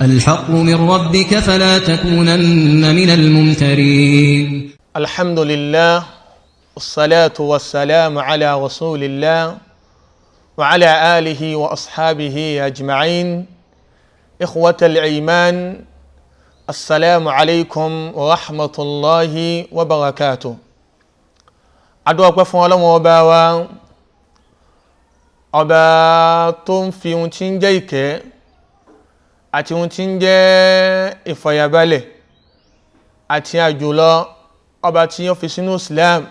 الحق من ربك فلا تكونن من الممترين. الحمد لله والصلاة والسلام على رسول الله وعلى آله وأصحابه أجمعين. إخوة الإيمان، السلام عليكم ورحمة الله وبركاته. أدعوك فوالا وباوا أبا تنفي ونتنجيك àti ohun tí ń jẹ́ ìfọ̀yàbalẹ̀ àti àjùlọ ọba tí ó fi sínú Islam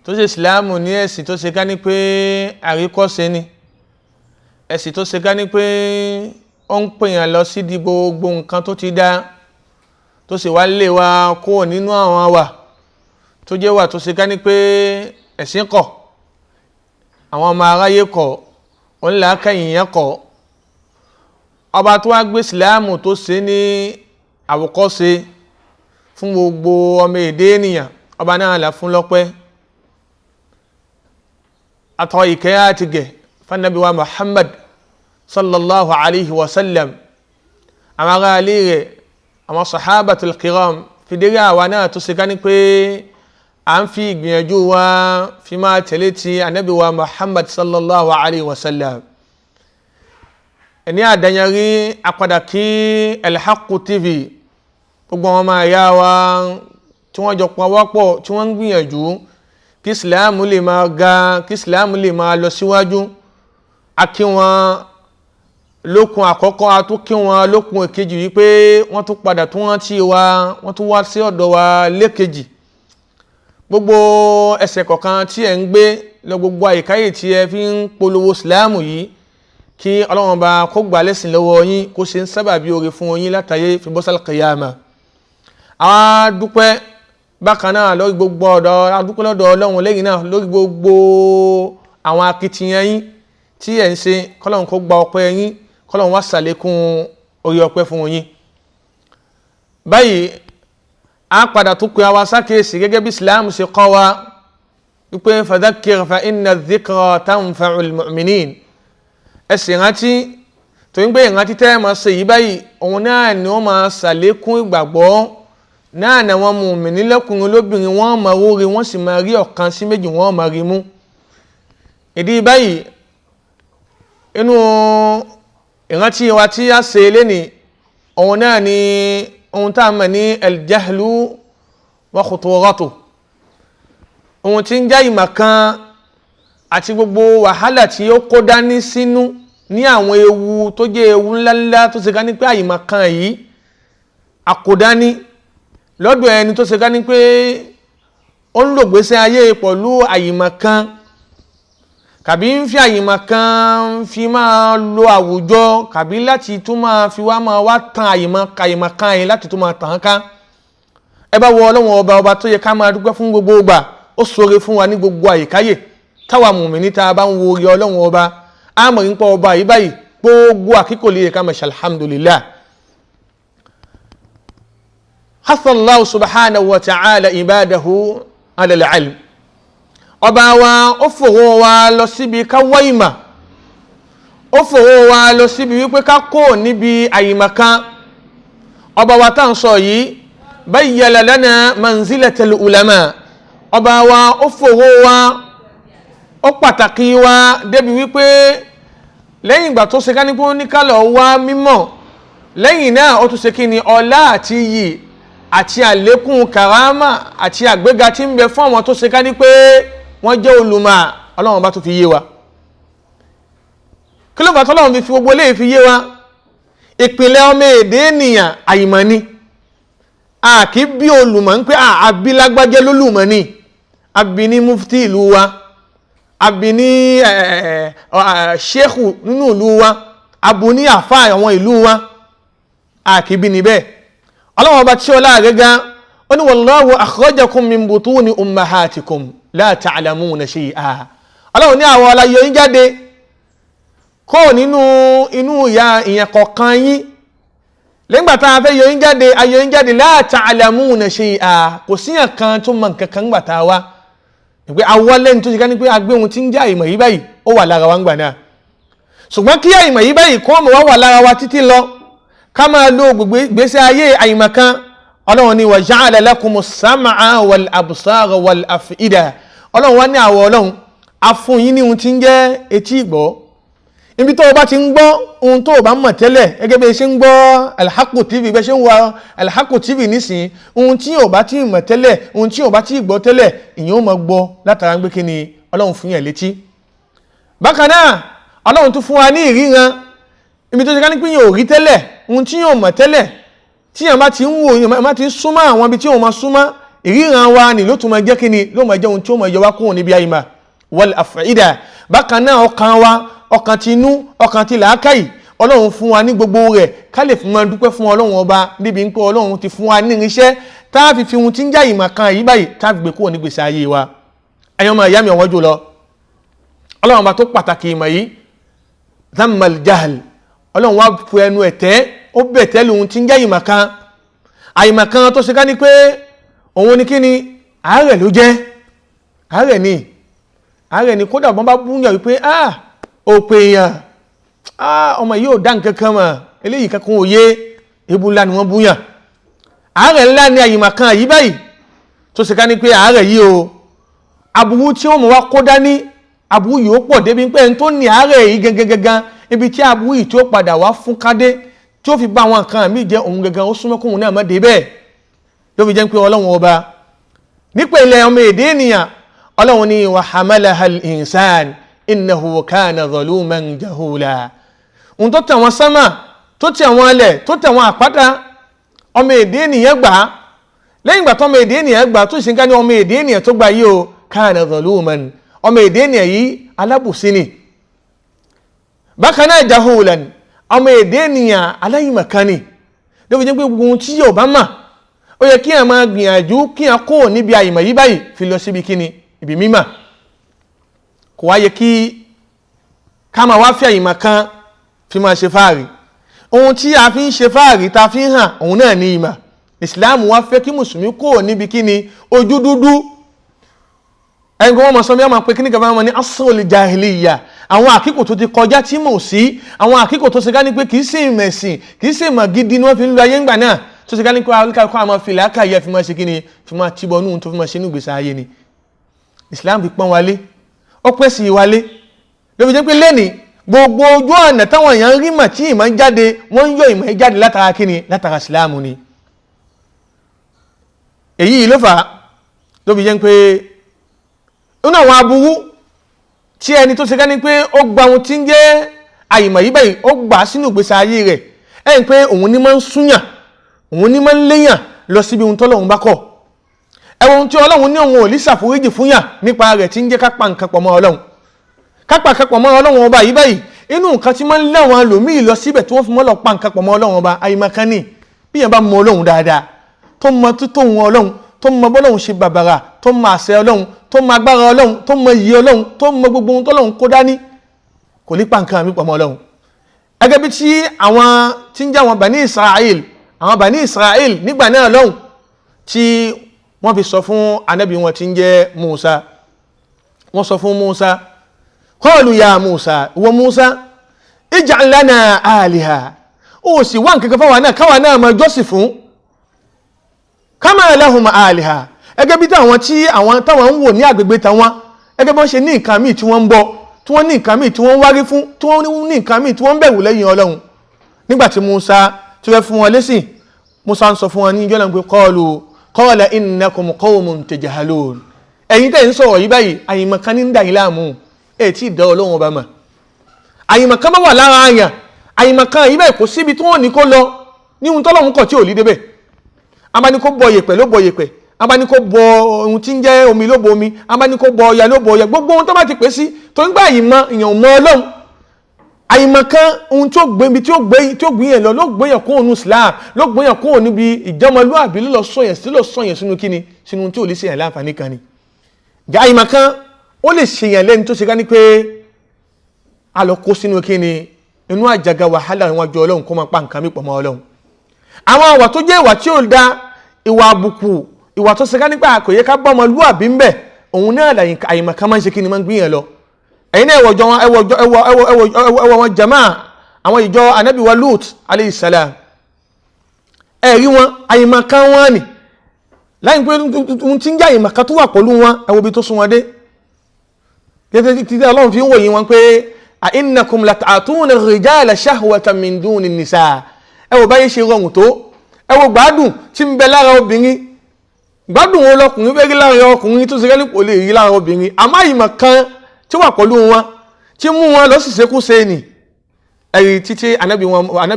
tó ṣe Islam ní ẹ̀sìn tó ṣe ká ní pé àríkọ́ṣe ni, ẹ̀sìn tó ṣe ká ní pé ó ń pèyàn lọ sí di gbogbo nǹkan tó ti dá, tó ṣe wá lè wa kúrò nínú àwọn àwà tó jẹ́ wà tó ṣe ká ní pé ẹ̀sìn kọ̀, àwọn ọmọ aráyé kọ̀, òun làákàyè yẹn kọ̀. Ọba tó wá gbé Ìsìláàmù tó ṣe ní àwòkọ́ṣe fún gbogbo ọmọ èdè ènìyàn, ọba náà là fún lọ́pẹ́. Àtọ̀ ìkẹ́ àti gẹ̀ fánàbí wa Muhammad sallallahu alaihi wasallam, àwọn ará ilé rẹ̀, àwọn sahabatul kiram, fìdírí àwa náà tó ṣe ká ní pé à ń fi ìgbìyànjú wa fi máa tẹ̀lé ti ànábì wa Muhammad sallallahu alaihi wasallam. Ẹni àdáyẹrí apadà kí Haqqu TV, gbogbo wọn máa yá wa tí wọ́n jọ pawọ́pọ̀ tí wọ́n ń gbìyànjú kí Islam lè máa ga, kí Islam lè máa lọ síwájú. A kí wọn lókun àkọ́kọ́, a tún kí wọn lókun èkejì wípé wọ́n tún padà tún wọ́n tí wa, wọ́n tún wá sí ọ̀dọ̀ wa lékejì. Gbogbo ẹsẹ̀ kọ̀ọ̀kan tí ẹ̀ ń gbé lọ, gbogbo àyíkáyè tí ẹ fi ń polówó Islam yìí, kí Ọlọ́run bá kó gbà lẹ́sìn lọ́wọ́ yín, kó ṣe ń sábàbí oore fún yín látàyé fi bọ́sàl kìyàmà. A dúpẹ́ bákan náà lórí gbogbo ọ̀dọ̀, a dúpẹ́ lọ́dọ̀ Ọlọ́run lẹ́yìn náà lórí gbogbo àwọn akitiyan yín tí ẹ̀ ń ṣe. k'Ọlọ́run kó gba ọpẹ́ yín, k'Ọlọ́run wá ṣàlékún orí ọpẹ́ fún yín. Báyìí a padà tún pé àwa sákèsì gẹ́gẹ́ bí Islam ṣe kọ́ wa wípé fadhakkir fa inna dhikra tanfa'ul mu'minin. Ẹ̀sìn ìrántí tó ń gbé ìrántí tẹ́ máa ṣe yìí báyìí, òun náà ni wọ́n máa ṣàlékún ìgbàgbọ́ náà, ni àwọn mùmínì lọ́kùnrin lóbìnrin wọ́n máa wóore, wọ́n sì máa rí ọ̀kan sí méjì wọ́n máa rí mú. Ìdí báyìí inú ìrántí wa tí a ṣe lénìí, òun náà ni ohun tá a mọ̀ ní al-jahlu wa khuturatu, ohun tí ń jẹ́ ìmọ̀kan àti gbogbo wàhálà tí ó kó dání sínú ní àwọn ewu tó jẹ́ ewu ńláńlá tó ṣe ká ní pé àìmọ̀kan yìí àkódání lọ́dọ̀ ẹni tó ṣe ká ní pé ó ń lò gbésẹ̀ ayé pẹ̀lú àìmọ̀kan, kàbí ń fi àìmọ̀kan fi máa lo àwùjọ, kàbí láti tún máa fi wá tan àìmọ̀kan yìí láti tún máa tàn ká. Ẹ bá wọ Ọlọ́run ọba tó yẹ ká máa dúpẹ́ fún gbogbo ìgbà, ó ṣoore fún wa ní gbogbo àyíkáyè. Táwa mùmínì tá a bá ń wo orí Ọlọ́run ọba, a mọ̀ nípa ọba yìí báyìí, gbogbo àkíkò lè ká máa alhamdulillah. Hasallahu subhanahu wa ta'ala ibadahu ala al-ilm. Ọba wa ó fòrò wa lọ síbi ká wá ìmọ̀, ó fòrò wa lọ síbi wípé ká kó níbi àyìmọ̀kan. Ọba wa tá ń sọ yìí bayyana lana manzilatal ulama. Ọba wa ó fòrò wa, ó pàtàkì wa débi wípé lẹ́yìn ìgbà tó ṣe ká ní pé ó ní kálọ̀ wá mímọ̀, lẹ́yìn náà ó tún ṣe kí ni ọlá àti iyì àti àlékún karama àti àgbéga tí ń bẹ fún àwọn tó ṣe ká ní pé wọ́n jẹ́ olùmọ̀. Ọlọ́run bá tún fi yé wa. Kí ló bá tọ́lọ́run fi gbogbo eléyìí fi yé wa? Ìpìlẹ̀ ọmọ èdè ènìyàn àìmọ̀ ni. A kì í bí olùmọ̀ ń pé àbí lágbájẹ́ lólùmọ̀ ni, àbí ní mufti ìlú wa, àbí ní sheikh nínú ìlú wa, àbú ní àfá àwọn ìlú wa, àkíbí níbẹ̀. Ọlọ́run ọba tí ó láàrẹ́gá, ó ní wallahu akhrajakum min butuni ummahatikum la ta'lamuna shay'a. Ọlọ́run ní àwọn alayọ yín jáde kó nínú inú ìyẹn kọ̀ọ̀kan yín. Lẹ́gbà tá a fẹ́ yọ yín jáde, ayọ yín jáde la ta'lamuna shay'a, kò síyàn kan tó mọ̀ nǹkan kan gbà tá a wá. Ìpé awọ́lẹ́ni tó ṣe ká ní pé agbé ohun tí ń jẹ́ àìmọ̀ yìí báyìí ó wà lára wa ń gbà náà. Ṣùgbọ́n kí àìmọ̀ yìí báyìí kó mọ̀ wá wà lára wa títí lọ, ká máa lo gbèsè ayé àìmọ̀kan Ọlọ́run ní wa ja'ala lakumus sam'a wal absara wal af'ida Ọlọ́run wá ní àwọ̀ Ọlọ́run a fún yín ní ohun tí ń jẹ́ etí ìgbọ́ ibi tó bá ti ń gbọ́ ohun tó bá mọ̀ tẹ́lẹ̀ gẹ́gẹ́ bí ṣe ń gbọ́ Haqqu TV bẹ́ ṣe ń wo Haqqu TV nísìn ohun tí ò bá ti mọ̀ tẹ́lẹ̀ ohun tí ò bá ti gbọ́ tẹ́lẹ̀ ìyẹn ó máa gbọ́ látara pé kí ni Ọlọ́run fún yẹn létí bákan náà Ọlọ́run tún fún wa ní ìríran ibi tó ṣe ká ní pé yẹn ò rí tẹ́lẹ̀ ohun tí yẹn ò mọ̀ tẹ́lẹ̀ tí yẹn bá ti ń wò yẹn bá ti ń súnmọ́ àwọn ibi tí yẹn ò máa súnmọ́ ìríran wa ni ló tún máa jẹ́ kí ni ló máa jẹ́ ohun tí ó máa yọ wá kúrò níbi àìmọ̀ wal af'ida bákan náà ọkàn wa ọkàn ti inú ọkàn ti làákàyè Ọlọ́run fún wa ní gbogbo rẹ̀ ká lè fi máa dúpẹ́ fún Ọlọ́run ọba níbi pé Ọlọ́run ti fún wa ní irinṣẹ́ tá a fi ohun tí ń já ìmọ̀ kan yìí báyìí tá a fi gbé kúrò nígbèsè ayé wa ẹ̀yàn máa yá mi ọ̀wọ́n jù lọ Ọlọ́run ọba tó pàtàkì ìmọ̀ yìí dhammal jahl Ọlọ́run wá fu ẹnu ẹ̀tẹ́ ó bẹ̀tẹ́ lóhun tí ń já ìmọ̀ kan àìmọ̀ kan tó ṣe ká ní pé òun ni kí ni àárẹ̀ ló jẹ́ àárẹ̀ ni kódà bọ́n bá búyàn wípé òpè èèyàn ọmọ yìí ò dá nǹkan kan mọ̀ eléyìí kankan òye ebu ńlá ni wọ́n búyàn àárẹ̀ ńlá ni àyìmọ̀ kan yìí báyìí tó ṣe ká ní pé àárẹ̀ yìí o aburú tí ó mọ̀ wá kó dání aburú yìí ó pọ̀ débi pé ẹni tó ní àárẹ̀ yìí gangan ibi tí aburú yìí tí ó padà wá fún kádé tí ó fi bá àwọn nǹkan míì jẹ́ òun gangan ó súnmọ́ kóhun náà má dé bẹ́ẹ̀ ló fi jẹ́ pé Ọlọ́run ọba nípa ilẹ̀ ọmọ èdè ènìyàn Ọlọ́run ní wa hamalaha al-insan innahu kana zaluman jahula ohun tó tẹ̀ wọ́n sánmà tó tẹ̀ wọ́n ilẹ̀ tó tẹ̀ wọ́n àpáta ọmọ èdè ènìyàn gbà lẹ́yìn ìgbà tó ọmọ èdè ènìyàn gbà tó ṣe ń ká ní ọmọ èdè ènìyàn tó gbà yìí o kana zaluman ọmọ èdè ènìyàn yìí alábùsí ni bákan náà jahulan ọmọ èdè ènìyàn aláìmọ̀kan ni ló fi jẹ́ pé gbogbo ohun tí yóò bá mà ó yẹ kí a máa gbìyànjú kí a kó níbi àìmọ̀ yìí báyìí fi lọ síbi kíni ibi mímọ̀ kò wá yẹ kí ká máa wá fi àìmọ̀ kan fi máa ṣe fáàrí ohun tí a fi ń ṣe fáàrí ta fi ń hàn òun náà ní ìmọ̀ Islam wá fẹ́ kí mùsùlùmí kó níbi kíni ojú dúdú ẹgbẹ́ wọn mọ̀ sọ bí wọ́n máa pe kíní kẹfà wọn ní asrul jahiliya àwọn àkíkò tó ti kọjá tí mò sí àwọn àkíkò tó ṣe ká ní pé kìí ṣe ìmẹ̀sìn kìí ṣe ìmọ̀ gidi ni wọ́n fi ń lo ayé ńgbà náà tó ṣe ká ní pé alíkàkọ́ àmọ́ fìlà ákàyẹ fi máa ṣe kíni fi máa tibọ̀ nù tó fi máa ṣe ní ìgbésí ayé ni Islam fi pọ́n wálé ó pẹ́ sí wálé ló fi jẹ́ pé lẹ́ni gbogbo ojú ọ̀nà táwọn èèyàn rí mà tí ìmọ̀ ń jáde wọ́n ń yọ ìmọ̀ jáde látara kíni látara Islam ni èyí ló fà ló fi jẹ́ pé inú àwọn aburú tí ẹni tó ṣe ká ní pé ó gba ohun tí ń jẹ́ àìmọ̀ yìí báyìí ó gbà sínú ìgbésí ayé rẹ̀ ẹ̀yìn pé òun ní máa ń súnyàn òun ní máa ń léyàn lọ síbi ohun tọ́lọ́run bá kọ̀ ẹ̀wọ̀n tí Ọlọ́run ní òun ò lè ṣàforíjì fúnyàn nípa rẹ̀ tí ń jẹ́ kápá nǹkan pọ̀ mọ́ Ọlọ́run kápá nǹkan pọ̀ mọ́ Ọlọ́run ọba yìí báyìí inú nǹkan tí máa ń lẹ́wọ̀n lòmíì lọ síbẹ̀ tí wọ́n fi mọ́ lọ pa nǹkan pọ̀ mọ́ Ọlọ́run ọba àìmọ̀kan ni bí yẹn bá mọ Ọlọ́run dáadáa tó mọ títò wọn Ọlọ́run tó mọ bọ́lọ́run ṣe bàbàrà tó mọ àṣẹ Ọlọ́run tó mọ agbára Ọlọ́run tó mọ iyì Ọlọ́run tó mọ gbogbo ohun tọ́lọ́run kó dání kò ní pa nǹkan mi pọ̀ mọ́ Ọlọ́run ẹgẹ́ bí tí àwọn tí ń jẹ́ àwọn Bani Israel nígbà náà lọ́hùn tí wọ́n fi sọ fún anábì wọn tí ń jẹ́ Musa wọ́n sọ fún Musa qalu ya Musa ìwọ Musa ij'al lana aliha ó sì wá nǹkan kan fáwọn náà káwọn náà máa jọ́sìn fún kama lahum aliha ẹgẹ́ bí táwọn ń wò ní agbègbè tàwọn ẹgẹ́ bí wọ́n ṣe ní nǹkan míì tí wọ́n ń bọ tí wọ́n ní nǹkan míì tí wọ́n ń wárí fún tí wọ́n ní nǹkan míì tí wọ́n ń bẹ̀rù lẹ́yìn Ọlọ́run nígbàtí Musa tí wọ́n fún wọn lésì Musa ń sọ fún wọn ní ìjọ́ náà pé qala innakum qawmun tajhalun ẹ̀yin tẹ́ ń sọ̀rọ̀ yìí báyìí àyìnmọ̀kan ní ń dà yín láàmú ẹ̀ tí ìdá Ọlọ́run ọba mà àyìnmọ̀kan bá wà lára àyàn àyìnmọ̀kan yìí báyìí kò síbi tí wọ́n ní kó lọ ní ohun tọ́lọ́run kọ̀ tí ò lè débẹ̀ abani kó bọ yẹ̀pẹ̀ ló bọ yẹ̀pẹ̀ abani kó bọ ohun tí ń jẹ́ omi ló bọ omi abani kó bọ ọya ló bọ ọya gbogbo ohun tó bá ti pè sí tó ń gbà àyìnmọ̀ èèyàn mọ Ọlọ́run àyìnmọ̀kan ohun tí ó gbé ibi tí ó gbé yẹn lọ ló gbé yẹn kó òun Islam ló gbé yẹn kó òun níbi ìjọmọlúàbí ló lọ sọ yẹn sínú kíni sínú tí ò lè ṣe yẹn láǹfààní kan ni àyìnmọ̀kan ó lè ṣe yẹn lẹ́ni tó ṣe ká ní pé a lọ kó sínú kíni inú àjàgà wàhálà níwájú Ọlọ́run kó máa pa nǹkan mi pọ̀ mọ́ Ọlọ́run àwọn ìwà tó jẹ́ ìwà tí ó da ìwà àbùkù ìwà tó ṣe ká nípa kò yẹ ká bá ọmọlúàbí ń bẹ̀ òun náà àyìnmọ̀kan máa ń ṣe kí ni máa ń gbìyàn lọ ẹ̀yin náà ẹwọ wọn jama àwọn ìjọ Ànábì wa Lut alayhi salam ẹ̀rí wọn àìmọ̀kan wọn ni láì pé ohun tí ń jẹ́ àìmọ̀kan tó wà pẹ̀lú wọn ẹ wo bí tó sún wọn dé gẹ́gẹ́ tí Ọlọ́run fi ń wòye wọn pé a innakum lata'atuna ar-rijala shahwatan min duni an-nisa ẹ wo báyé ṣe rọrùn tó ẹ wo gbádùn tí ń bẹ lára obìnrin gbádùn wọn lọkùnrin fẹ́ rí lára ọkùnrin tó ṣe rẹ́lí kò lè rí lára obìnrin àmọ́ àìmọ̀kan tí wà pẹ̀lú wọn tí mú wọn lọ sí ṣekúṣe ni ẹ̀rí títí ànábì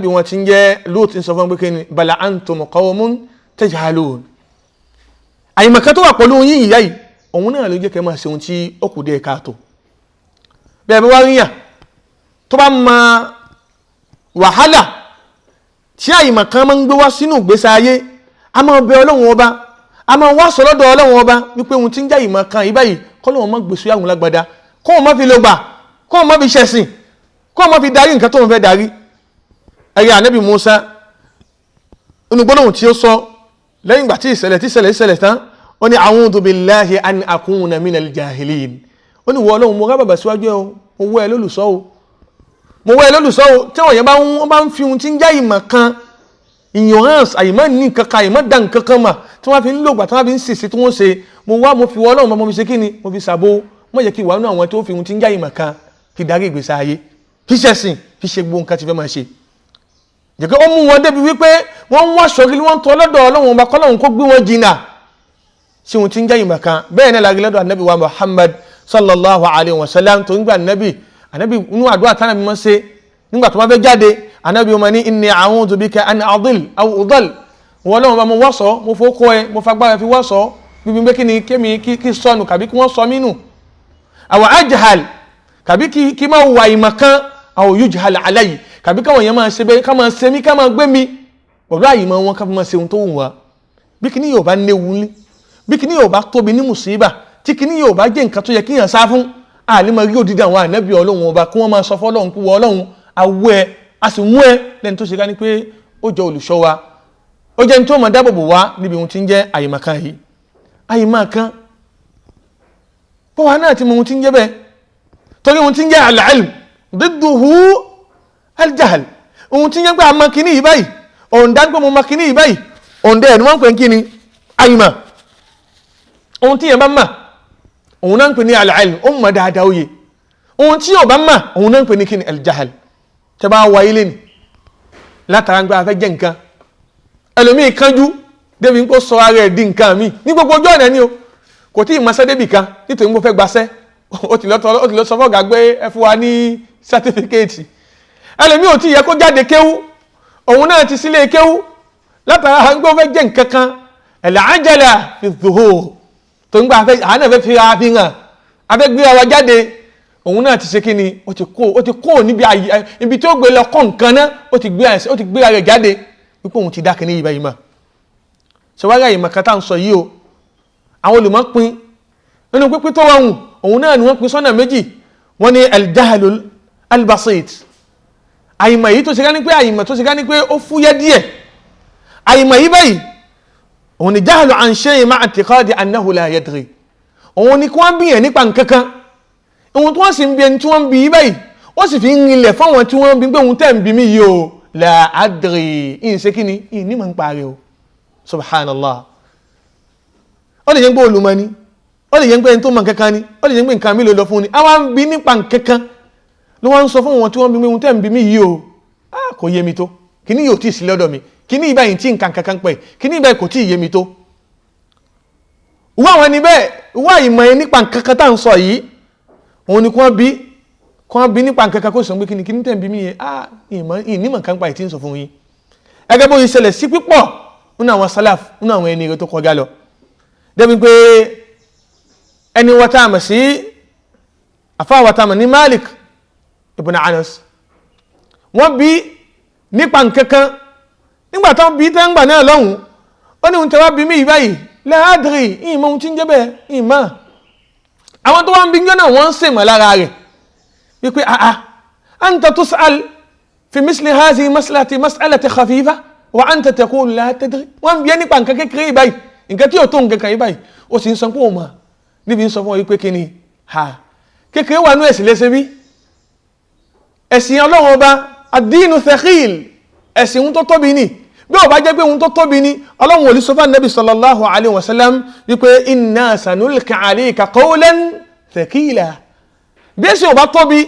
wọn tí ń jẹ́ Lut ń sọ fún pé kí ni bala antum qawmun tajhalun àìmọ̀kan tó wà pẹ̀lú yín ìyá yìí òun náà ló jẹ́ kẹ́ máa ṣe ohun tí ó kù díẹ̀ káàtó bẹ́ẹ̀ bí wá ríyàn tó bá ma wàhálà tí àìmọ̀kan máa ń gbé wá sínú ìgbésí ayé a máa bẹ Ọlọ́run ọba a máa wá sọ lọ́dọ̀ Ọlọ́run ọba wípé ohun tí ń jẹ́ àìmọ̀kan yìí báyìí k'Ọlọ́run má gbèsè àwọn lágbádá kó wọn má fi lọ gbà kó wọn má fi ṣẹ̀sìn kó wọn má fi darí nǹkan tó wọn fẹ́ darí ẹ̀rí ànábì Musa inú gbólóhùn tí ó sọ lẹ́yìn ìgbà tí ìṣẹ̀lẹ̀ tán ó ní a'udhu billahi an akuna minal jahilin ó ní wọ Ọlọ́run mo rábàbà síwájú ẹ o mo wọ́ ẹ lólùṣọ́ o tí wọ́n yẹn bá ń fi ohun tí ń jẹ́ ìmọ̀kan ignorance àyìmọ́ ní kankan àyìmọ́ dá nǹkan kan mà tí wọ́n fi ń lògbà tí wọ́n fi ń sèse tí wọ́n ṣe mo fi wọ́ Ọlọ́run mo fi ṣe kí ni mo fi ṣàbò mo yẹ kí ìwà náà àwọn tó fi ohun tí ń jẹ́ ìmọ̀kan fi darí ìgbésí ayé fi ṣẹ̀sìn fi ṣe gbogbo nǹkan tí fẹ́ máa ṣe jẹ́ kí ó mú wọn débi wípé wọ́n ń wá ṣọ́rí wọ́n ń tọ́ lọ́dọ̀ Ọlọ́run ọba k'Ọlọ́run kó gbé wọn jìnnà sí ohun tí ń jẹ́ ìmọ̀kan bẹ́ẹ̀ náà lárí lọ́dọ̀ ànábì wa Muhammad sallallahu alayhi wa sallam tó ń gbà ànábì inú àdúrà tánàbí mọ́ ṣe nígbà tó bá fẹ́ jáde ànábì wọn ní inni a'udhu bika an adil aw udal wọ́n lọ́wọ́ bá mo wọ́sọ̀ mo fọ́kọ́ ẹ mo fagbára fi wọ́sọ̀ bíbí pé kí ni kémi kí sọnù kàbí kí wọ́n sọ mínú aw ajhal kàbí kí máa wà ìmọ̀kan aw yujhal alayhi kàbí káwọn èèyàn máa ṣe bẹ́ẹ̀ ká máa ṣe mí ká máa gbé mi pẹ̀lú àyìmọ̀ wọn ká máa ṣe ohun tó wù wá bí kí ni yóò bá léwu ní bí kí ni yóò bá tóbi ní mùsíbà tí kí ni yóò bá jẹ́ nǹkan tó yẹ kí yàn sá fún àlímọ̀ rí òdìdí àwọn ànábì Ọlọ́run ọba kí wọ́n máa sọ fọ́lọ́run kú wọ Ọlọ́run awọ́ ẹ a sì mú ẹ lẹ́ni tó ṣe ká ní pé ó jẹ́ olùṣọ́ wa ó jẹ́ ní tó máa dáàbòbò wá níbi ohun tí ń jẹ́ àyìmọ̀kan yìí àyìmọ̀kan bọ́wá náà ti mọ ohun tí ń jẹ́ bẹ́ẹ̀ torí ohun tí ń jẹ́ al-ilm didduhu al-jahl ohun tí ń jẹ́ pé a mọ kíní yìí báyìí òǹdá pé mo mọ kíní yìí báyìí òǹdá ẹ̀ ni wọ́n ń pè kíní àyìmọ̀ ohun tí yẹn bá mọ̀ òun náà ń pè ní al-ilm ó mọ̀ dáadáa òye ohun tí yóò bá mọ̀ òun náà ń pè ní kíní al-jahl tẹ́ bá wáyé lẹ́nu látara ń gbé afẹ́ jẹ́ nǹkan ẹlòmíì kánjú débi ń kó sọ ara ẹ̀ di nǹkan mi ní gbogbo ọjọ́ ọ̀nà ni o kò tí ì mọṣẹ́ débì kan nítorí mo fẹ́ gbaṣẹ́ ó ti lọ sọ fọ́gà gbé ẹ fún wa ní sátífíkẹ́ẹ̀tì ẹlòmíì ò tí yẹ kó jáde kéwú òun náà ti sílé kéwú látara ń gbé fẹ́ jẹ́ nǹkan kan al-ajala fi dhuhur tó ń gbé àánà fẹ́ fi ra fi hàn afẹ́ gbé ara jáde òun náà ti ṣe kí ni ó ti kó níbi ibi tí ó gbé lọ kọ́ nǹkan náà ó ti gbé ara jáde wípé òun ti dá kíní ìbá yìí mọ̀ ṣèwárí ìmọ̀ kan tá ń sọ yìí o àwọn olùmọ̀ pín nínú pípín tó rọrùn òun náà ni wọ́n pín sọ́nà méjì wọ́n ní al-jahlul al-basit àìmọ̀ yìí tó ṣe ká ní pé àìmọ̀ tó ṣe ká ní pé ó fúyẹ́ díẹ̀ àìmọ̀ yìí báyìí òun ni jahlu an shay'in ma'a i'tiqadi annahu la yadri òun ni kí wọ́n bíyàn nípa nǹkankan ohun tí wọ́n sì ń bí ẹni tí wọ́n ń bí báyìí wọ́n sì fi ń rinlẹ̀ fáwọn tí wọ́n ń bí pé ohun tẹ́ ń bí mí yìí o la adri ìyìn ṣe kí ni ìyìn ní mọ̀ ń parí o subhanallah ó lè jẹ́ pé olùmọ̀ ni ó lè jẹ́ pé ẹni tó mọ̀ kankan ni ó lè jẹ́ pé nǹkan mi ló lọ fún ni àwọn ń bí nípa nǹkankan ló wá ń sọ fún wọn tí wọ́n bí pé ohun tẹ́ ń bí mí yìí o kò yé mi tó kíní yóò tí ì sí lọ́dọ̀ mi kíní ìbáyìí tí nǹkan kankan pẹ̀ kíní ìbáyìí kò tí ì yé mi tó wọ́n àwọn ẹni bẹ́ẹ̀ wọ́n ìmọ̀ ẹ nípa nǹkan kan tá à ń sọ yìí òun ni kí wọ́n bí nípa nǹkan kan kó sọ pé kíní tẹ̀ ń bí mi yẹn ìnímọ̀ kan pa ìtí ń sọ fún yín ẹgẹ́ bó ìṣẹ̀lẹ̀ sí pípọ̀ nínú àwọn salaf nínú àwọn ẹni rẹ̀ tó kọjá lọ débi pé ẹni wata àmà sí àfáà wata àmà ní Malik ibn Anas wọ́n bí nípa nǹkan kan nígbà tó bí tẹ́ngbà náà lọ́hùn ó ní ohun tẹ́wà bí mí ìbáyìí láàdìrí ìmọ̀ ohun tí ń jẹ́ bẹ́ẹ̀ ìmọ̀ àwọn tó wá ń bí jọ́nà wọ́n ń sèmọ̀ lára rẹ̀ wípé anta tus'al fi misli hazi mas'alati khafifa wa anta taqulu la tadri wọ́n bí nípa nǹkan kékeré ìbáyìí nǹkan tí ó tó nǹkan kan ìbáyìí ó sì ń sọ pé ó mọ̀ níbi ń sọ fún ọ wípé kí ni kékeré wà ní ẹ̀sìn lẹ́sẹ̀ bí ẹ̀sìn Ọlọ́run ọba ad-dinu thaqil ẹ̀sìn tó tóbi ní bí ó bá jẹ́ pé ohun tó tóbi ni Ọlọ́run ó lè sọ fún Nabi sallallahu alaihi wasallam wípé inna sanulqi alayka qawlan thaqila bí ṣe ó bá tóbi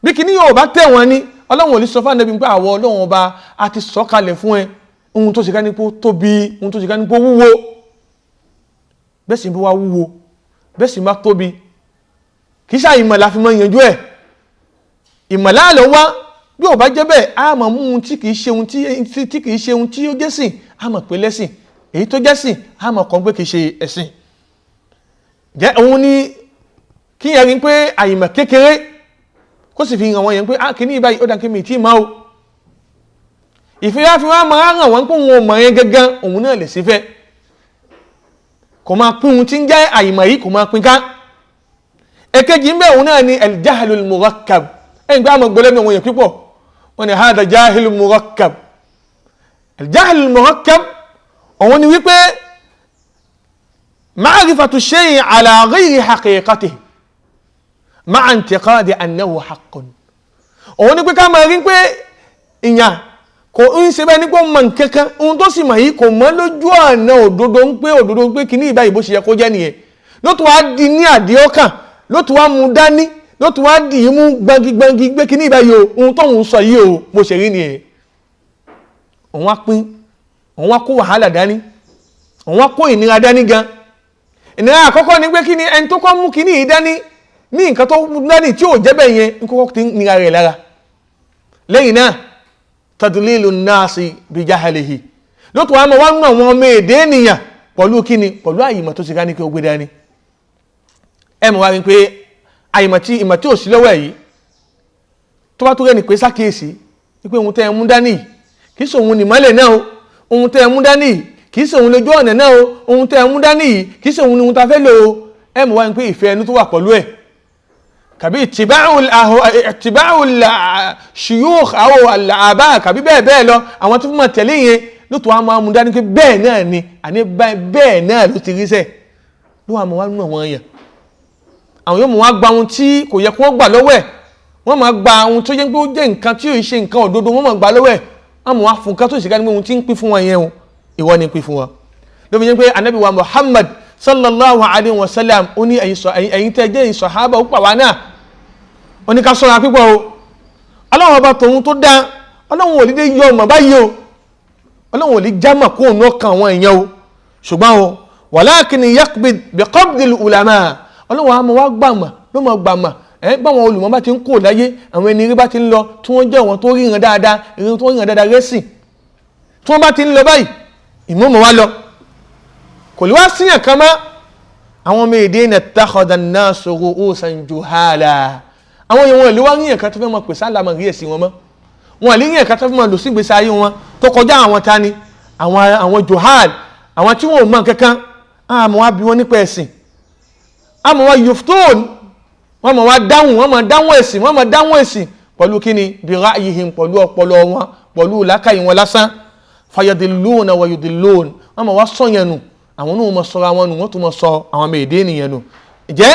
bí kíní yóò bá tẹ̀ wọ́n ni Ọlọ́run ó lè sọ fún Nabi pé àwọ Ọlọ́run ọba a ti sọ kalẹ̀ fún ẹ ohun tó ṣe ká ní pé tóbi ohun tó ṣe ká ní pé wúwo bẹ́ẹ̀ sì ń bá wá wúwo bẹ́ẹ̀ sì má tóbi kì í ṣe ìmọ̀ la fi mọ́ yanjú ẹ̀ ìmọ̀ láàlọ́ wá bí ó bá jẹ́ bẹ́ẹ̀ a máa mú ohun tí kì í ṣe ohun tí kì í ṣe ohun tí ó jẹ́ sìn a máa pè lẹ́sìn èyí tó jẹ́ sìn a máa kọ́ pé kì í ṣe ẹ̀sìn jẹ́ òun ni kí yẹn rí pé àìmọ̀ kékeré kó sì fi hàn wọ́n yẹn pé kì ní ìbáyìí ó dá kí mi tí máa o ìfìyàfìyà máa ràn wọ́n pé òun ò mọ̀ yẹn gángan òun náà lè sí fẹ́ kò máa pín ohun tí ń jẹ́ àìmọ̀ yìí kò máa pín ká èkejì ń bẹ òun náà ni al-jahlul murakkab ẹ̀yìn gbé àmọ́ gbọ́lẹ́nu òun yẹn pípọ̀ wọ́n ni hadha jahilul murakkab al-jahlul murakkab òun ni wípé ma'rifatu shay'in ala ghayri haqiqatihi ma'a i'tiqadi annahu haqqun òun ni pé ká máa rí pé ìyàn kò ń ṣe bẹ́ẹ̀ ní pé ó mọ̀ nǹkankan ohun tó sì mọ̀ yìí kò mọ́ lójú ọ̀nà òdodo ń pé kí ní ìbáyìí bó ṣe yẹ kó jẹ́ nìyẹn ló tún wá di ní àdíọ́kàn ló tún wá mú dání ló tún wá dì í mú gbangi gbé kí ní ìbáyìí o ohun tóun sọ yìí o mo ṣe rí nìyẹn òun wá pín òun wá kó wàhálà dání òun wá kó ìnira dání gan ìnira àkọ́kọ́ ni pé kí ni ẹni tó kọ́ mú kí ní yìí dání ní nǹkan tó dání tí ò jẹ́ bẹ́ẹ̀ yẹn ń kọ́kọ́ ti nira rẹ̀ lára lẹ́yìn náà tadlilu nasi bi jahalihi ló tún wá mọ́ wá ń àwọn ọmọ èdè ènìyàn pẹ̀lú kí ni pẹ̀lú àyìmọ̀ tó ṣe ká ní kí ó gbé dání ẹ mọ̀ wá rí pé àyìmọ̀ tí ìmọ̀ tí ò sí lọ́wọ́ yìí tó bá tó rẹ̀ ní pé sákèésí wípé ohun tẹ́ ẹ mú dání kì í ṣe òun nìmọ́lẹ̀ náà o ohun tẹ́ ẹ mú dání kì í ṣe òun lójú ọ̀nà náà o ohun tẹ́ ẹ mú dání kì í ṣe òun ni ohun ta fẹ́ lò ó ẹ mọ̀ wá rí pé ìfẹ́ ẹnu tó wà pẹ̀lú ẹ̀ kàbí ìtìbáhùl shuyukh àwọn àbá kàbí bẹ́ẹ̀ bẹ́ẹ̀ lọ àwọn tó fún mọ̀ tẹ̀lé yẹn ló tó wá máa mú dání pé bẹ́ẹ̀ náà ni àní bẹ́ẹ̀ náà ló ti rí sẹ́ ló wà mọ̀ wá nínú àwọn èèyàn àwọn yóò mọ̀ wá gba ohun tí kò yẹ kó gbà lọ́wọ́ ẹ̀ wọ́n máa gba ohun tó jẹ́ pé ó jẹ́ nǹkan tí ò ṣe nǹkan òdodo wọ́n máa gbà lọ́wọ́ ẹ̀ wọ́n mọ̀ wá fún nǹkan tó ṣe ká ní ohun tí ń pín fún wọn yẹn o ìwọ ni pín fún wọn ló fi jẹ́ pé Ànábì wa Muhammad sallallahu alayhi wa sallam ó ní ẹ̀yin tẹ́ jẹ́ sàhábà ó pa wá náà ó ní ká ṣọ́ra pípọ̀ o Ọlọ́run ọba tòun tó dá Ọlọ́run ò lè dé yọ ọmọ báyìí o Ọlọ́run ò lè jámà kó òun ọkàn àwọn èèyàn o ṣùgbọ́n o walakin yaqbid biqabdil ulama Ọlọ́run àmọ́ wá gbàmà ló mọ̀ gbàmà báwọn olùmọ̀ bá ti ń kó láyé àwọn ẹni rí bá ti ń lọ tí wọ́n jẹ́ wọn tó ríran dáadáa ìrìn tó ríran dáadáa rẹ́sìn tí wọ́n bá ti ń lọ báyìí ìmọ̀mọ̀ wá lọ kò lè wá síyàn kan mọ́ àwọn ọmọ èdè ní takhadha an-nasu ru'usan juhala àwọn èèyàn wọn lè wá ríyàn kan tó fẹ́ mọ̀ pè sálàmà rí ẹ̀sìn wọn mọ́ wọn lè ríyàn kan tó fẹ́ mọ̀ lò sí ìgbésí ayé wọn tó kọjá àwọn tani àwọn juhal àwọn tí wọn ò mọ̀ kankan àmọ́ wá bí wọn nípa ẹ̀sìn àmọ́ wá yuftun wọ́n mọ̀ wá dáhùn wọ́n mọ̀ dáhùn ẹ̀sìn pẹ̀lú kíni bi ra'yihim pẹ̀lú ọpọlọ wọn pẹ̀lú làákàyè wọn lásán fayadilluna wa yudillun wọ́n mọ̀ wá sọ̀yẹn nù àwọn náà mọ̀ sọ̀rọ̀ àwọn nù wọ́n tún mọ̀ sọ àwọn ọmọ èdè ènìyàn nù ìjẹ́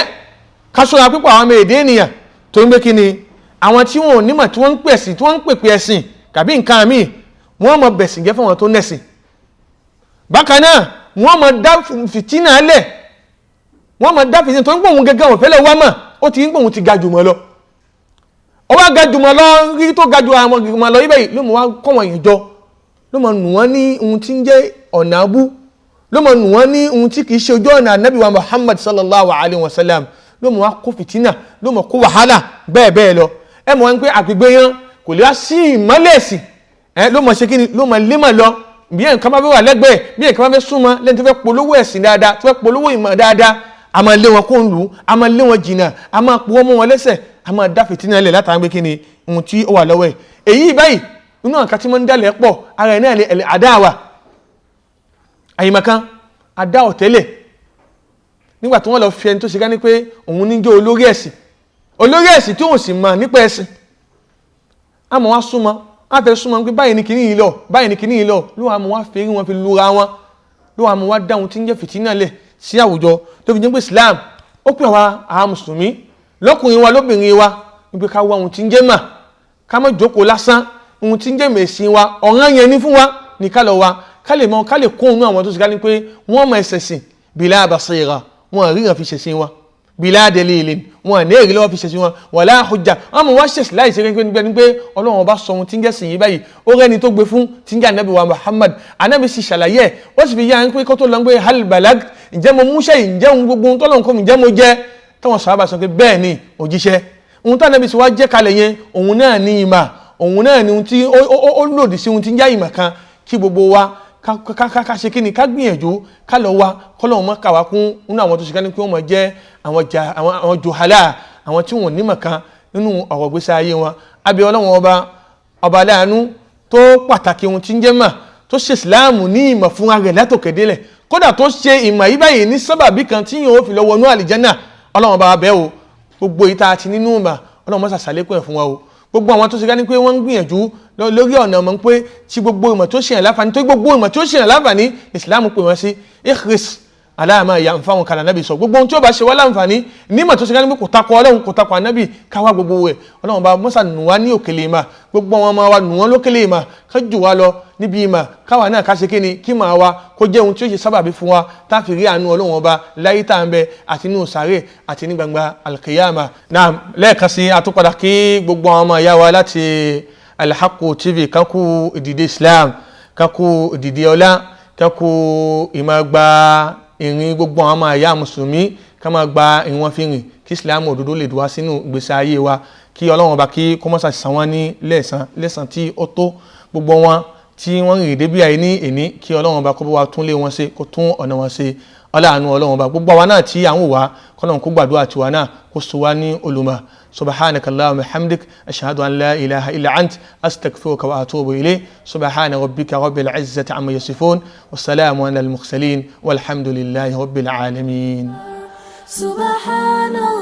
ká ṣọ́ra pípọ̀ àwọn ọmọ èdè ènìyàn tó ń gbé kíni àwọn tí wọn ò nímọ̀ tí wọ́n ń pèsè tí wọ́n ń pèpè ẹ̀sìn tàbí nǹkan míì wọ́n mọ̀ bẹ̀sìn jẹ́ fún àwọn tó nẹ̀sìn bákan náà wọ́n mọ̀ dá fìtínà lẹ̀ wọ́n mọ̀ dá fìtínà tó ń gbóhùn gẹ́gẹ́ wọn fẹ́lẹ̀ wá mọ̀ ó ti ń gbóhùn ti ga jùmọ̀ lọ ó wá ga jùmọ̀ lọ rí tó ga jù àwọn jùmọ̀ lọ ibẹ̀ ló mọ̀ wá kọ́ wọn ìjọ ló mọ̀ nù wọ́n ní ohun tí ń jẹ́ ọ̀nà abú ló mọ̀ nù wọ́n ní ohun tí kì í ṣe ojú ọ̀nà Ànábì wa Muhammad sallallahu alayhi wa sallam ló mọ̀ wá kó fìtínà ló mọ̀ kó wàhálà bẹ́ẹ̀ bẹ́ẹ̀ lọ ẹ mọ̀ wọn pé àgbègbè yẹn kò lè wá sí ìmọ́lẹ̀sì ló mọ̀ ṣe kí ni ló mọ̀ lé mọ̀ lọ bí nǹkan bá fẹ́ wà lẹ́gbẹ̀ẹ́ bí nǹkan bá fẹ́ súnmọ́ lẹ́ni tó fẹ́ polówó ẹ̀sìn dáadáa tó fẹ́ polówó ìmọ̀ dáadáa a máa lé wọn kó ń lù ú a máa lé wọn jìnnà a máa pọ̀ mọ́ wọn lẹ́sẹ̀ a máa dá fìtínà lẹ̀ látàrí pé kí ni ohun tí ó wà lọ́wọ́ ẹ̀ èyí báyìí nínú àǹkà tí wọ́n ń dálẹ̀ pọ̀ ara ẹ̀ náà lè àdáwà àyìnmọ̀kan àdá ọ̀tẹ́lẹ̀ nígbà tí wọ́n lọ fi ẹni tó ṣe ká ní pé òun ní jẹ́ olórí ẹ̀sìn tí òun sì mọ̀ nípa ẹ̀sìn a máa wá súnmọ́ a fẹ́ súnmọ́ pé báyìí ni kìíní yìí lọ ló wà mọ́ wá fèrí wọn fi lura wọn ló wà mọ́ wá dáhùn tí ń jẹ́ fìtínà lẹ̀ sí àwùjọ tó fi jẹ́ pé Islam ó pè wá àwọn mùsùlùmí lọ́kùnrin wa lóbìnrin wa wípé ká wá ohun tí ń jẹ́ mà ká má jókòó lásán ohun tí ń jẹ́ mẹ̀sìn wa ọ̀ràn yẹn ní fún wa ní ká lọ wá ká lè mọ̀ ká lè kún inú àwọn tó sì ká ní pé wọ́n mọ̀ ẹ̀sẹ̀sìn bila basira wọ́n ríran fi ṣẹ̀sìn wọn bila dalilin wọ́n ní èrè lọ́wọ́ fi ṣẹ̀sìn wọn wala hujja wọ́n mọ̀ wá ṣẹ̀sìn láì ṣe ní pé Ọlọ́run bá sọ ohun tí ń jẹ́ sìn yìí báyìí ó rẹ́ni tó gbé fún tí ń jẹ́ ànábì wa Muhammad ànábì sì ṣàlàyé ó sì fi yá ń pé kó tó lọ pé hal balag ǹjẹ́ mo múṣẹ́ yìí ǹjẹ́ ohun gbogbo ohun tọ́lọ́run kọ́ mi ǹjẹ́ mo jẹ́ táwọn sàhábà sọ pé bẹ́ẹ̀ ni òjíṣẹ́ ohun tí ànábì sì wá jẹ́ kalẹ̀ yẹn òun náà ní ìmà òun náà ni ohun tí ó lòdì sí ohun tí ń jẹ́ ìmà kan kí gbogbo wa ká ṣe kí ni ká gbìyànjú ká lọ wá kọ́lọ́hún mọ́ kàwá kún nínú àwọn tó ṣe ká ní pé wọ́n mọ̀ jẹ́ àwọn jòhálà àwọn tí wọ́n nímọ̀ kan nínú ọ̀rọ̀ gbèsè ayé wọn abẹ́ Ọlọ́run ọba aláàánú tó pàtàkì ohun tí ń jẹ́ mà tó ṣe ìsìláàmù ní ìmọ̀ fún ara rẹ̀ látòkèdélẹ̀ kódà tó ṣe ìmọ̀ yìí báyìí ní sábàbí kan tí yóò fi lọ wọnú àlìjánà Ọlọ́run ọba abẹ́ o gbogbo ìta àti nínú ìmọ̀ Ọlọ́run mọ́ sàṣàlékún ẹ̀ fún wa o gbogbo àwọn tó ṣe ká ní pé wọ́n ń gbìyànjú lórí ọ̀nà ọmọ pé tí gbogbo ìmọ̀ tó ṣe yàn láǹfààní tó gbogbo ìmọ̀ tó ṣe yàn láǹfààní ìsìlámù pè wọ́n sí ikhris aláàmà ìyá ń fáwọn kàlà nábì sọ gbogbo ohun tí ó bá ṣe wá láǹfààní nímọ̀ tó ṣe ká ní pé kò takọ Ọlọ́run kò takọ ànábì káwá gbogbo rẹ̀ Ọlọ́run bá mọ́sà nù wá ní òkèlè ìmà gbogbo wọn máa wá nù wọ́n lókèlè ìmà ká jù wá lọ níbi ìmà káwa náà ká ṣe kí ni kí máa wá kó jẹ́ ohun tí ó ṣe sábàbí fún wa tá fi rí àánú Ọlọ́run ọba láyé tá à ń bẹ àti nínú sàárè àti ní gbangba alkiyama náà lẹ́ẹ̀kan sí atúpadà kí gbogbo àwọn ọmọ ìyá wa láti Haqqu TV kan kú ìdìde Islam kan kú ìdìde ọlá kan kú ìmọ̀ gba ìrìn gbogbo àwọn ọmọ ìyá mùsùlùmí ká máa gba ìwọ̀n fi rìn kí Islam òdodo lè dùn wá sínú ìgbésí ayé wa kí Ọlọ́run ọba kí kó mọ́sà san wọ́n ní lẹ́san tí ó tó gbogbo wọn tí wọ́n rìn débi àyè ní èní kí Ọlọ́run ọba kó bá wa tún lé wọn ṣe kó tún ọ̀nà wọn ṣe ọláàánú Ọlọ́run ọba gbogbo àwa náà tí à ń wò wá kọ́lọ́run kó gbàdúrà tiwa náà kó sọ wá ní olùmọ̀ subhanakallahumma hamdik ashhadu an la ilaha illa ant astaghfiruka wa atubu ilayk subhana rabbika rabbil izzati amma yasifun wassalamu ala al mursalin walhamdulillahi rabbil alamin. Subhanallah.